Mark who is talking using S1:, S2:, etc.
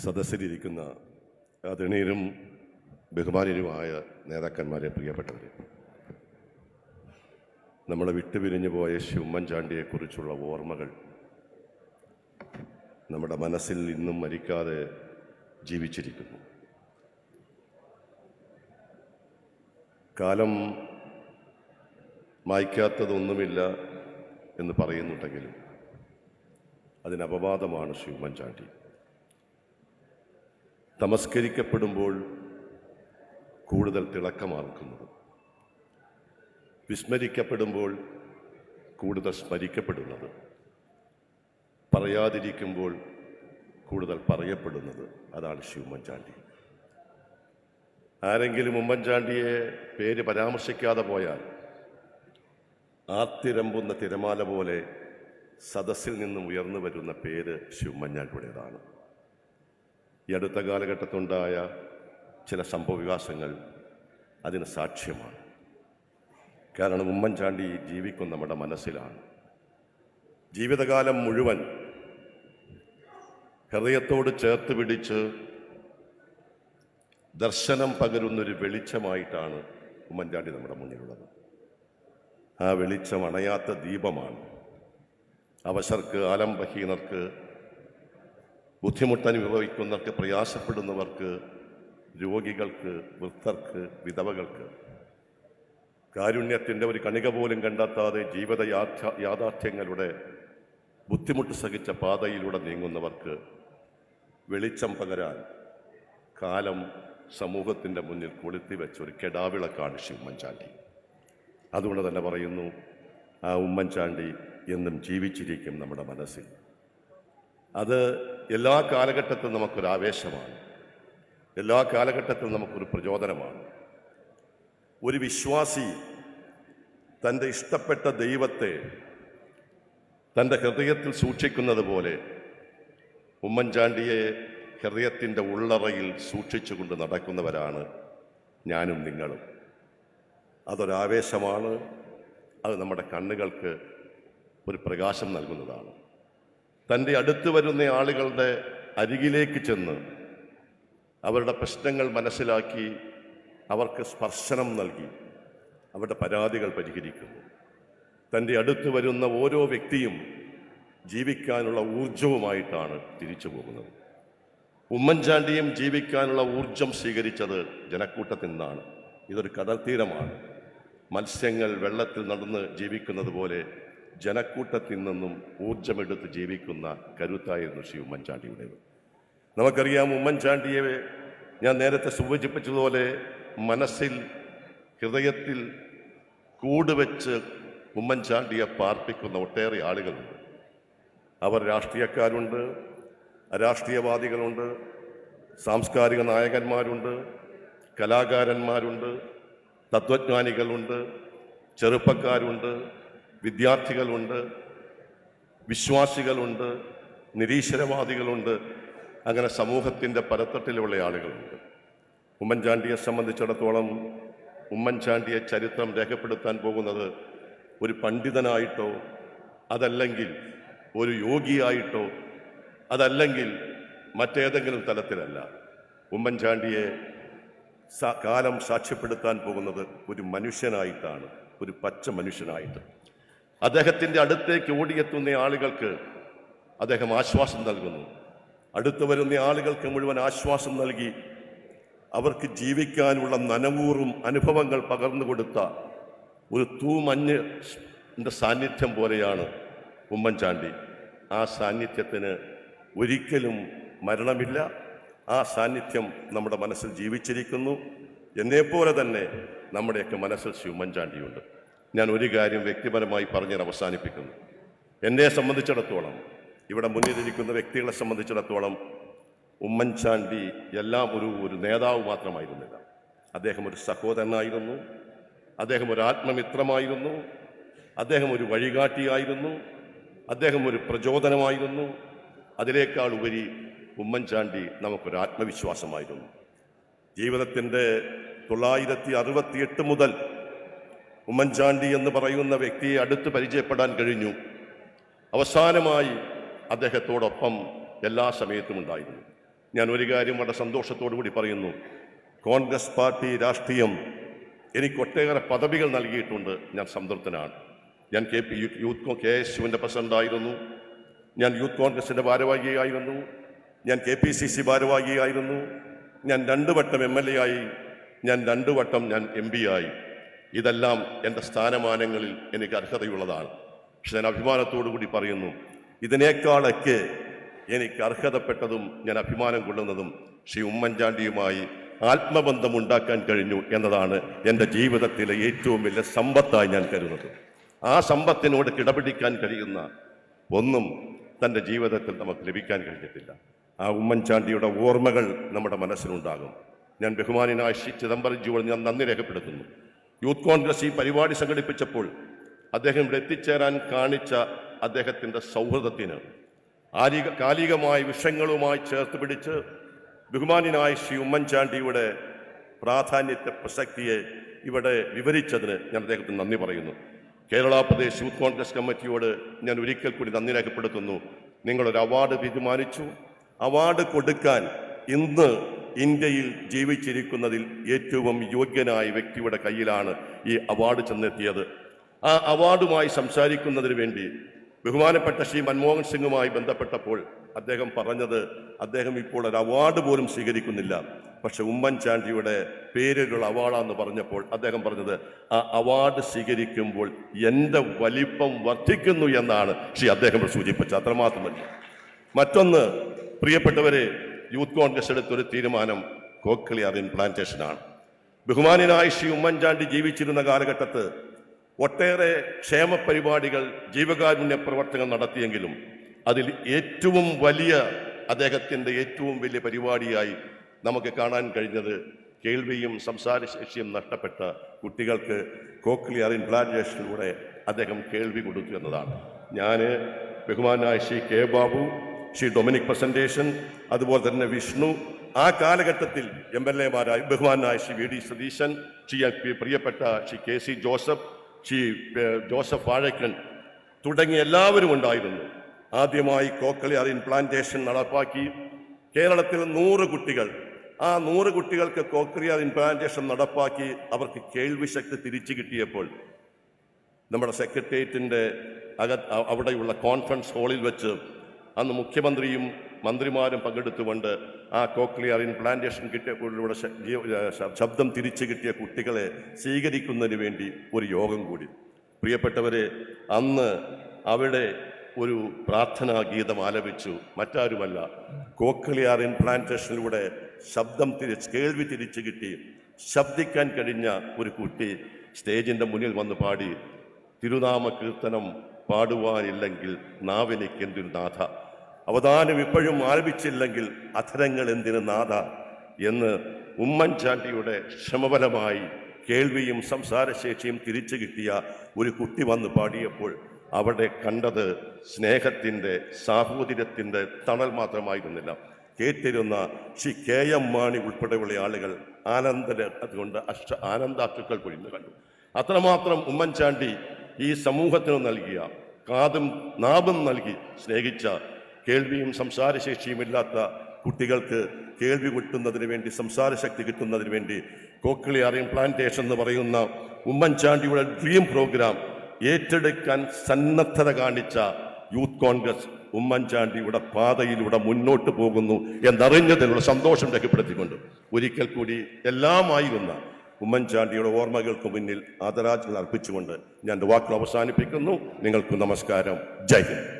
S1: സദസ്സിലിരിക്കുന്ന ആദരണീയരും ബഹുമാനീയരുമായ നേതാക്കന്മാരെ, പ്രിയപ്പെട്ടവരെ, നമ്മളെ വിട്ടുപിരിഞ്ഞു പോയ ഉമ്മൻചാണ്ടിയെക്കുറിച്ചുള്ള ഓർമ്മകൾ നമ്മുടെ മനസ്സിൽ ഇന്നും മരിക്കാതെ ജീവിച്ചിരിക്കുന്നു. കാലം മായ്ക്കാത്തതൊന്നുമില്ല എന്ന് പറയുന്നുണ്ടെങ്കിലും അതിന് അപവാദമാണ് ഉമ്മൻചാണ്ടി. തമസ്കരിക്കപ്പെടുമ്പോൾ കൂടുതൽ തിളക്കമാർക്കുന്നത്, വിസ്മരിക്കപ്പെടുമ്പോൾ കൂടുതൽ സ്മരിക്കപ്പെടുന്നത്, പറയാതിരിക്കുമ്പോൾ കൂടുതൽ പറയപ്പെടുന്നത്, അതാണ് ഉമ്മൻചാണ്ടി. ആരെങ്കിലും ഉമ്മൻചാണ്ടിയെ പേര് പരാമർശിക്കാതെ പോയാൽ ആർത്തിരമ്പുന്ന തിരമാല പോലെ സദസ്സിൽ നിന്നും ഉയർന്നു വരുന്ന പേര് ഉമ്മൻചാണ്ടിയുടേതാണ്. ഈ അടുത്ത കാലഘട്ടത്തുണ്ടായ ചില സംഭവവികാസങ്ങൾ അതിന് സാക്ഷ്യമാണ്. കാരണം ഉമ്മൻചാണ്ടി ജീവിക്കുന്ന നമ്മുടെ മനസ്സിലാണ്. ജീവിതകാലം മുഴുവൻ ഹൃദയത്തോട് ചേർത്ത് പിടിച്ച് ദർശനം പകരുന്നൊരു വെളിച്ചമായിട്ടാണ് ഉമ്മൻചാണ്ടി നമ്മുടെ മുന്നിലുള്ളത്. ആ വെളിച്ചം അണയാത്ത ദീപമാണ്. അവശർക്ക്, ആലംബഹീനർക്ക്, ബുദ്ധിമുട്ടനുഭവിക്കുന്നവർക്ക്, പ്രയാസപ്പെടുന്നവർക്ക്, രോഗികൾക്ക്, വൃദ്ധർക്ക്, വിധവകൾക്ക്, കാരുണ്യത്തിൻ്റെ ഒരു കണിക പോലും കണ്ടെത്താതെ ജീവിത യാഥാർത്ഥ്യങ്ങളുടെ ബുദ്ധിമുട്ട് സഹിച്ച പാതയിലൂടെ നീങ്ങുന്നവർക്ക് വെളിച്ചം പകരാൻ കാലം സമൂഹത്തിൻ്റെ മുന്നിൽ കൊളുത്തിവെച്ച ഒരു കെടാവിളക്കാണ് ഉമ്മൻചാണ്ടി. അതുകൊണ്ട് തന്നെ പറയുന്നു, ആ ഉമ്മൻചാണ്ടി എന്നും ജീവിച്ചിരിക്കും നമ്മുടെ മനസ്സിൽ. അത് എല്ലാ കാലഘട്ടത്തിലും നമുക്കൊരു ആവേശമാണ്, എല്ലാ കാലഘട്ടത്തിലും നമുക്കൊരു പ്രചോദനമാണ്. ഒരു വിശ്വാസി തൻ്റെ ഇഷ്ടപ്പെട്ട ദൈവത്തെ തൻ്റെ ഹൃദയത്തിൽ സൂക്ഷിക്കുന്നത് പോലെ ഉമ്മൻചാണ്ടിയെ ഹൃദയത്തിൻ്റെ ഉള്ളറയിൽ സൂക്ഷിച്ചുകൊണ്ട് നടക്കുന്നവരാണ് ഞാനും നിങ്ങളും. അതൊരാവേശമാണ്. അത് നമ്മുടെ കണ്ണുകൾക്ക് ഒരു പ്രകാശം നൽകുന്നതാണ്. തൻ്റെ അടുത്ത് വരുന്ന ആളുകളുടെ അരികിലേക്ക് ചെന്ന് അവരുടെ പ്രശ്നങ്ങൾ മനസ്സിലാക്കി അവർക്ക് സ്പർശനം നൽകി അവരുടെ പരാതികൾ പരിഹരിക്കുന്നു. തൻ്റെ അടുത്ത് വരുന്ന ഓരോ വ്യക്തിയും ജീവിക്കാനുള്ള ഊർജവുമായിട്ടാണ് തിരിച്ചു പോകുന്നത്. ഉമ്മൻചാണ്ടിയും ജീവിക്കാനുള്ള ഊർജം സ്വീകരിച്ചത് ജനക്കൂട്ടത്തിൽ നിന്നാണ്. ഇതൊരു കടൽ തീരമാണ്. മത്സ്യങ്ങൾ വെള്ളത്തിൽ നടന്ന് ജീവിക്കുന്നത് പോലെ ജനക്കൂട്ടത്തിൽ നിന്നും ഊർജമെടുത്ത് ജീവിക്കുന്ന കരുത്തായിരുന്നു ഉമ്മൻചാണ്ടിയുടേത്. നമുക്കറിയാം, ഉമ്മൻചാണ്ടിയെ ഞാൻ നേരത്തെ സൂചിപ്പിച്ചതുപോലെ മനസ്സിൽ, ഹൃദയത്തിൽ കൂടുവെച്ച് ഉമ്മൻചാണ്ടിയെ പാർപ്പിക്കുന്ന ഒട്ടേറെ ആളുകളുണ്ട്. അവർ രാഷ്ട്രീയക്കാരുണ്ട്, അരാഷ്ട്രീയവാദികളുണ്ട്, സാംസ്കാരിക നായകന്മാരുണ്ട്, കലാകാരന്മാരുണ്ട്, തത്വജ്ഞാനികളുണ്ട്, ചെറുപ്പക്കാരുണ്ട്, വിദ്യാർത്ഥികളുണ്ട്, വിശ്വാസികളുണ്ട്, നിരീശ്വരവാദികളുണ്ട്. അങ്ങനെ സമൂഹത്തിൻ്റെ പരത്തട്ടിലുള്ള ആളുകളുണ്ട്. ഉമ്മൻചാണ്ടിയെ സംബന്ധിച്ചിടത്തോളം ഉമ്മൻചാണ്ടിയെ ചരിത്രം രേഖപ്പെടുത്താൻ പോകുന്നത് ഒരു പണ്ഡിതനായിട്ടോ, അതല്ലെങ്കിൽ ഒരു യോഗിയായിട്ടോ, അതല്ലെങ്കിൽ മറ്റേതെങ്കിലും തലത്തിലല്ല. ഉമ്മൻചാണ്ടിയെ കാലം സാക്ഷ്യപ്പെടുത്താൻ പോകുന്നത് ഒരു മനുഷ്യനായിട്ടാണ്, ഒരു പച്ച മനുഷ്യനായിട്ട്. അദ്ദേഹത്തിൻ്റെ അടുത്തേക്ക് ഓടിയെത്തുന്ന ആളുകൾക്ക് അദ്ദേഹം ആശ്വാസം നൽകുന്നു. അടുത്തു വരുന്ന ആളുകൾക്ക് മുഴുവൻ ആശ്വാസം നൽകി അവർക്ക് ജീവിക്കാനുള്ള നനവൂറും അനുഭവങ്ങൾ പകർന്നു കൊടുത്ത ഒരു തൂമഞ്ഞിൻ്റെ സാന്നിധ്യം പോലെയാണ് ഉമ്മൻചാണ്ടി. ആ സാന്നിധ്യത്തിന് ഒരിക്കലും മരണമില്ല. ആ സാന്നിധ്യം നമ്മുടെ മനസ്സിൽ ജീവിച്ചിരിക്കുന്നു. എന്നെപ്പോലെ തന്നെ നമ്മുടെയൊക്കെ മനസ്സിൽ ഉമ്മൻചാണ്ടിയുണ്ട്. ഞാൻ ഒരു കാര്യം വ്യക്തിപരമായി പറഞ്ഞ് അവസാനിപ്പിക്കുന്നു. എന്നെ സംബന്ധിച്ചിടത്തോളം, ഇവിടെ മുന്നിലിരിക്കുന്ന വ്യക്തികളെ സംബന്ധിച്ചിടത്തോളം, ഉമ്മൻചാണ്ടി എല്ലാം ഒരു നേതാവ് മാത്രമായിരുന്നില്ല. അദ്ദേഹം ഒരു സഹോദരനായിരുന്നു, അദ്ദേഹം ഒരു ആത്മമിത്രമായിരുന്നു, അദ്ദേഹം ഒരു വഴികാട്ടിയായിരുന്നു, അദ്ദേഹം ഒരു പ്രചോദനമായിരുന്നു. അതിനേക്കാൾ ഉപരി ഉമ്മൻചാണ്ടി നമുക്കൊരു ആത്മവിശ്വാസമായിരുന്നു. ജീവിതത്തിൻ്റെ 968 മുതൽ ഉമ്മൻചാണ്ടി എന്ന് പറയുന്ന വ്യക്തിയെ അടുത്ത് പരിചയപ്പെടാൻ കഴിഞ്ഞു. അവസാനമായി അദ്ദേഹത്തോടൊപ്പം എല്ലാ സമയത്തും ഉണ്ടായിരുന്നു. ഞാൻ ഒരു കാര്യം വളരെ സന്തോഷത്തോടു കൂടി പറയുന്നു. കോൺഗ്രസ് പാർട്ടി രാഷ്ട്രീയം എനിക്ക് ഒട്ടേറെ പദവികൾ നൽകിയിട്ടുണ്ട്. ഞാൻ സംതൃപ്തനാണ്. ഞാൻ KSUവിൻ്റെ പ്രസിഡൻ്റായിരുന്നു. ഞാൻ യൂത്ത് കോൺഗ്രസിൻ്റെ ഭാരവാഹിയായിരുന്നു. ഞാൻ KPCC ഭാരവാഹിയായിരുന്നു. ഞാൻ 2 വട്ടം MLA ആയി. ഞാൻ 2 വട്ടം MP ആയി. ഇതെല്ലാം എൻ്റെ സ്ഥാനമാനങ്ങളിൽ എനിക്ക് അർഹതയുള്ളതാണ്. പക്ഷെ ഞാൻ അഭിമാനത്തോടു കൂടി പറയുന്നു, ഇതിനേക്കാളൊക്കെ എനിക്ക് അർഹതപ്പെട്ടതും ഞാൻ അഭിമാനം കൊള്ളുന്നതും ശ്രീ ഉമ്മൻചാണ്ടിയുമായി ആത്മബന്ധം ഉണ്ടാക്കാൻ കഴിഞ്ഞു എന്നതാണ് എൻ്റെ ജീവിതത്തിലെ ഏറ്റവും വലിയ സമ്പത്തായി ഞാൻ കരുതുന്നത്. ആ സമ്പത്തിനോട് കിടപിടിക്കാൻ കഴിയുന്ന ഒന്നും തൻ്റെ ജീവിതത്തിൽ നമുക്ക് ലഭിക്കാൻ കഴിഞ്ഞിട്ടില്ല. ആ ഉമ്മൻചാണ്ടിയുടെ ഓർമ്മകൾ നമ്മുടെ മനസ്സിലുണ്ടാകും. ഞാൻ ബഹുമാനായ ശ്രീ ചിദംബരംജിയോട് ഞാൻ നന്ദി രേഖപ്പെടുത്തുന്നു. യൂത്ത് കോൺഗ്രസ് ഈ പരിപാടി സംഘടിപ്പിച്ചപ്പോൾ അദ്ദേഹം ഇവിടെ എത്തിച്ചേരാൻ കാണിച്ച അദ്ദേഹത്തിൻ്റെ സൗഹൃദത്തിന് കാലികമായ വിഷയങ്ങളുമായി ചേർത്ത് പിടിച്ച് ബഹുമാനായ ശ്രീ ഉമ്മൻചാണ്ടിയുടെ പ്രാധാന്യത്തെ, പ്രസക്തിയെ ഇവിടെ വിവരിച്ചതിന് ഞാൻ അദ്ദേഹത്തിന് നന്ദി പറയുന്നു. കേരള പ്രദേശ് യൂത്ത് കോൺഗ്രസ് കമ്മിറ്റിയോട് ഞാൻ ഒരിക്കൽ കൂടി നന്ദി രേഖപ്പെടുത്തുന്നു. നിങ്ങളൊരു അവാർഡ് തീരുമാനിച്ചു. അവാർഡ് കൊടുക്കാൻ ഇന്ന് ഇന്ത്യയിൽ ജീവിച്ചിരിക്കുന്നതിൽ ഏറ്റവും യോഗ്യനായ വ്യക്തിയുടെ കയ്യിലാണ് ഈ അവാർഡ് ചെന്നെത്തിയത്. ആ അവാർഡുമായി സംസാരിക്കുന്നതിന് വേണ്ടി ബഹുമാനപ്പെട്ട ശ്രീ മൻമോഹൻ സിംഗുമായി ബന്ധപ്പെട്ടപ്പോൾ അദ്ദേഹം പറഞ്ഞത്, അദ്ദേഹം ഇപ്പോൾ ഒരു അവാർഡ് പോലും സ്വീകരിക്കുന്നില്ല, പക്ഷെ ഉമ്മൻചാണ്ടിയുടെ പേരിലുള്ള അവാർഡാന്ന് പറഞ്ഞപ്പോൾ അദ്ദേഹം പറഞ്ഞത്, ആ അവാർഡ് സ്വീകരിക്കുമ്പോൾ എൻ്റെ വലിപ്പം വർദ്ധിക്കുന്നു എന്നാണ് അദ്ദേഹം സൂചിപ്പിച്ചത്. അത്രമാത്രമല്ല. മറ്റൊന്ന്, പ്രിയപ്പെട്ടവരെ, യൂത്ത് കോൺഗ്രസ് എടുത്തൊരു തീരുമാനം കോക്ലിയർ ഇംപ്ലാന്റേഷനാണ്. ബഹുമാനായ ശ്രീ ഉമ്മൻചാണ്ടി ജീവിച്ചിരുന്ന കാലഘട്ടത്ത് ഒട്ടേറെ ക്ഷേമ പരിപാടികൾ, ജീവകാരുണ്യ പ്രവർത്തനം നടത്തിയെങ്കിലും അതിൽ ഏറ്റവും വലിയ, അദ്ദേഹത്തിൻ്റെ ഏറ്റവും വലിയ പരിപാടിയായി നമുക്ക് കാണാൻ കഴിഞ്ഞത് കേൾവിയും സംസാരശേഷിയും നഷ്ടപ്പെട്ട കുട്ടികൾക്ക് കോക്ലിയർ ഇംപ്ലാന്റേഷനിലൂടെ അദ്ദേഹം കേൾവി കൊടുത്തു എന്നതാണ്. ഞാൻ ബഹുമാനായ Shri K. Babu, Shri Dominic presentation, അതുപോലെ തന്നെ വിഷ്ണു, ആ കാലഘട്ടത്തിൽ MLA മാരായ ബഹുമാനായ ശ്രീ VD സതീശൻ, ശ്രീ പ്രിയപ്പെട്ട Shri KC Joseph, Shri Joseph Vazhakkan തുടങ്ങിയ എല്ലാവരും ഉണ്ടായിരുന്നു. ആദ്യമായി കോക്ലിയർ ഇംപ്ലാന്റേഷൻ നടപ്പാക്കി. കേരളത്തിൽ 100 കുട്ടികൾ, ആ 100 കുട്ടികൾക്ക് കോക്ലിയർ ഇംപ്ലാന്റേഷൻ നടപ്പാക്കി അവർക്ക് കേൾവി ശക്തി തിരിച്ചു കിട്ടിയപ്പോൾ നമ്മുടെ സെക്രട്ടേറിയറ്റിൻ്റെ അവിടെയുള്ള കോൺഫറൻസ് ഹാളിൽ വെച്ച് അന്ന് മുഖ്യമന്ത്രിയും മന്ത്രിമാരും പങ്കെടുത്തുകൊണ്ട് ആ കോക്ലിയർ ഇംപ്ലാന്റേഷൻ കിട്ടിയപ്പോഴിലൂടെ ശബ്ദം തിരിച്ചു കിട്ടിയ കുട്ടികളെ സ്വീകരിക്കുന്നതിന് വേണ്ടി ഒരു യോഗം കൂടി. പ്രിയപ്പെട്ടവരെ, അന്ന് അവിടെ ഒരു പ്രാർത്ഥനാ ഗീതം ആലപിച്ചു. മറ്റാരുമല്ല, കോക്ലിയർ ഇംപ്ലാന്റേഷനിലൂടെ കേൾവി തിരിച്ചു കിട്ടി ശബ്ദിക്കാൻ കഴിഞ്ഞ ഒരു കുട്ടി സ്റ്റേജിൻ്റെ മുന്നിൽ വന്ന് പാടി, തിരുനാമ കീർത്തനം പാടുവാനില്ലെങ്കിൽ നാവിനിക്കെന്തൊരു നാഥ, അവതാനം ഇപ്പോഴും ആലപിച്ചില്ലെങ്കിൽ അധരങ്ങൾ എന്തിനു നാഥ എന്ന് ഉമ്മൻചാണ്ടിയുടെ ശ്രമഫലമായി കേൾവിയും സംസാരശേഷിയും തിരിച്ചു കിട്ടിയ ഒരു കുട്ടി വന്ന് പാടിയപ്പോൾ അവിടെ കണ്ടത് സ്നേഹത്തിൻ്റെ, സാഹോദര്യത്തിൻ്റെ തണൽ മാത്രമായിരുന്നില്ല. കേട്ടിരുന്ന ശ്രീ KM മാണി ഉൾപ്പെടെയുള്ള ആളുകൾ അതുകൊണ്ട് ആനന്ദാശ്രുക്കൾ പൊഴിഞ്ഞു കണ്ടു. അത്രമാത്രം ഉമ്മൻചാണ്ടി ഈ സമൂഹത്തിന് നൽകിയ, കാതും നാവും നൽകി സ്നേഹിച്ച, കേൾവിയും സംസാരശേഷിയും ഇല്ലാത്ത കുട്ടികൾക്ക് കേൾവി കിട്ടുന്നതിന് വേണ്ടി, സംസാരശക്തി കിട്ടുന്നതിന് വേണ്ടി കോക്ലിയർ ഇംപ്ലാന്റേഷൻ എന്ന് പറയുന്ന ഉമ്മൻചാണ്ടിയുടെ ഡ്രീം പ്രോഗ്രാം ഏറ്റെടുക്കാൻ സന്നദ്ധത കാണിച്ച യൂത്ത് കോൺഗ്രസ് ഉമ്മൻചാണ്ടിയുടെ പാതയിലൂടെ മുന്നോട്ട് പോകുന്നു എന്നറിഞ്ഞതിനുള്ള സന്തോഷം രേഖപ്പെടുത്തിക്കൊണ്ട് ഒരിക്കൽ കൂടി എല്ലാമായിരുന്ന ഉമ്മൻചാണ്ടിയുടെ ഓർമ്മകൾക്ക് മുന്നിൽ ആദരാഞ്ജലികൾ അർപ്പിച്ചുകൊണ്ട് ഞാൻ വാക്കുകൾ അവസാനിപ്പിക്കുന്നു. നിങ്ങൾക്ക് നമസ്കാരം. ജയ് ഹിന്ദ്.